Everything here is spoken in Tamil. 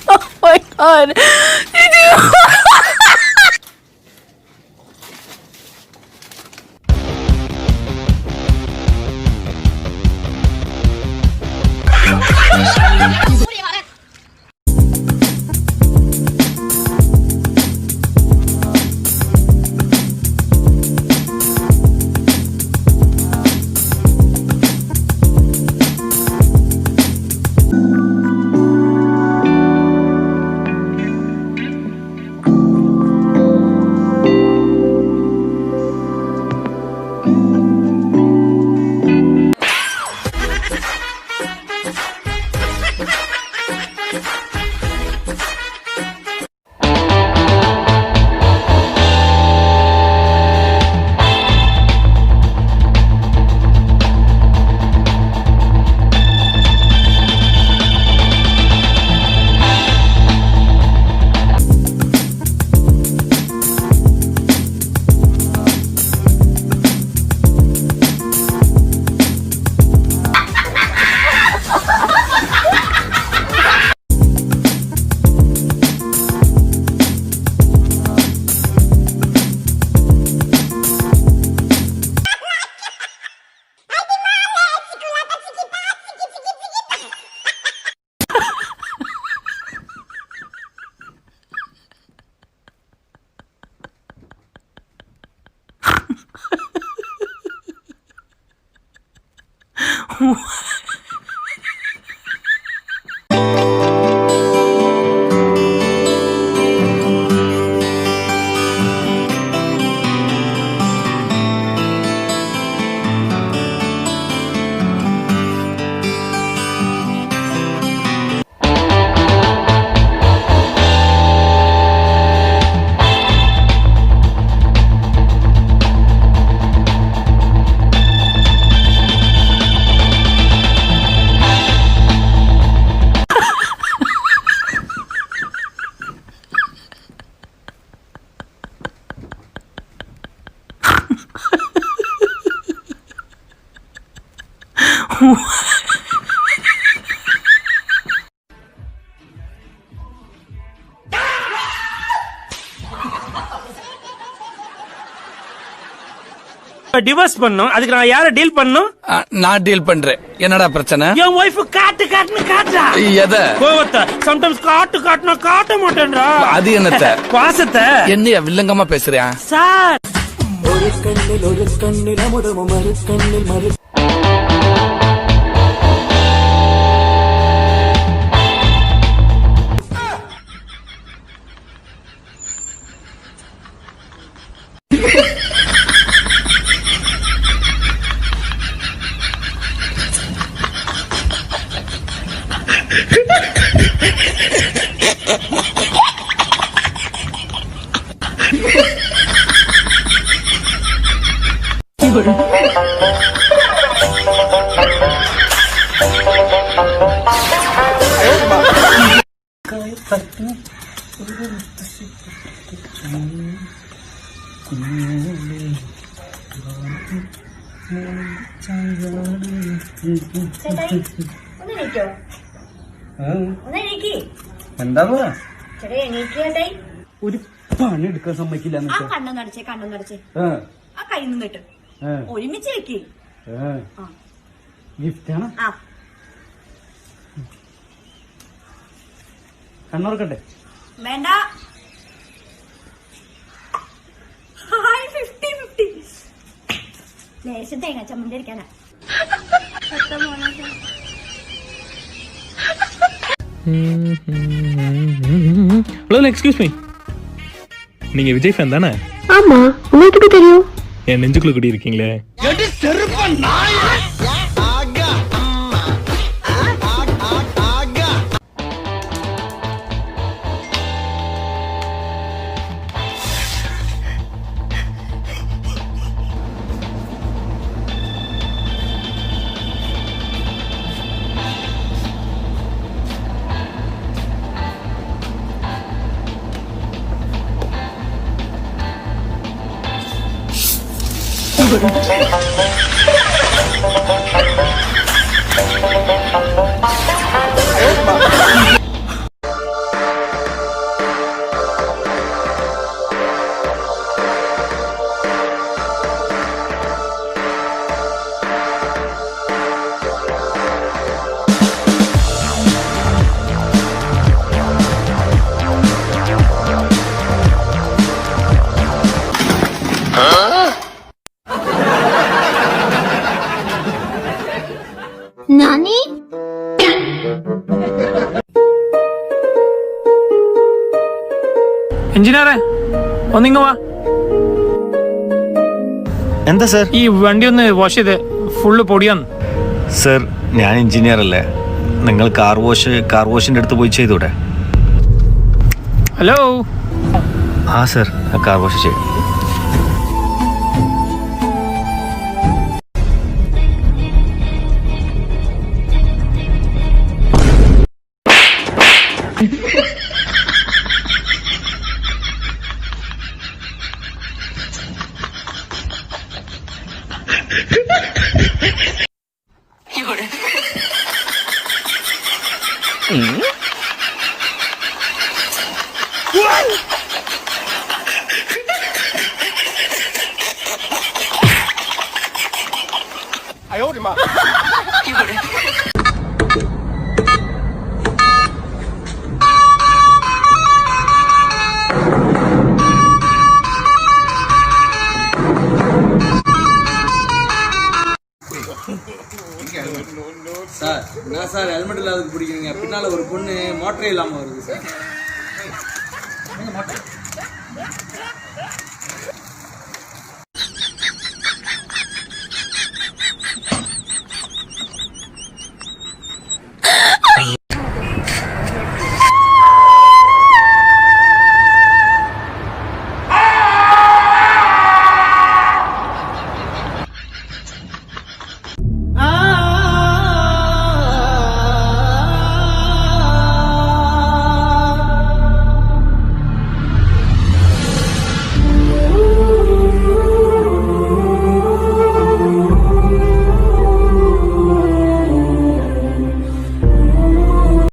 Oh my god. Did you? Divorce பண்ணனும். அதுக்கு நான் யாரை டீல் பண்ணனும்? நான் டீல் பண்றேன். என்னடா பிரச்சனை? என் வைஃப் காட்டுன்னு காட்டுறா. எத? கோவத்தை. சம்டைம்ஸ் காட்டுனா காட்ட மாட்டேன்றா. அது என்னத்த? பாசத்தை. என்னைய வில்லங்கமா பேசுறியா? சார். ஒரு கண்ணில் அமுதமும் மறு கண்ணில் மறு എന്താ ഒരു പണി എടുക്കാൻ സമ്മതിക്കില്ല. കണ്ണൊന്നടച്ചേ ആ കയ്യൊന്നും കേട്ടു ഒരുമിച്ച് വെക്ക്. ഗിഫ്റ്റാണ്. കണ്ണോർക്കട്ടെ? വേണ്ട. 50-50 ലേശം തേങ്ങ ചമ്മന്തി അടിക്കാനാ. Hello, excuse me. நீங்க விஜய் ஃபேன் தானே? ஆமா, உங்களுக்கு எப்படி தெரியும்? என் நெஞ்சுக்குள்ள குடி இருக்கீங்களே. നാനി എഞ്ചിനീയറെ ഒന്നിങ്ങ വാ. എന്താ സർ? ഈ വണ്ടി ഒന്ന് വാഷ് ചെയ്ത് ഫുള്ള് പൊടിയാന്ന്. സർ ഞാൻ എഞ്ചിനീയർ അല്ലേ, നിങ്ങൾ കാർ വാഷിന്റെ അടുത്ത് പോയി ചെയ്തൂടെ? ഹലോ. ആ സർ, കാർ വാഷ് ചെയ്യും. சார் என்ன சார் ஹெல்மெட் இல்லாததுக்கு பிடிக்கிறீங்க? பின்னால ஒரு பொண்ணு மோட்டரே இல்லாம வருது சார்.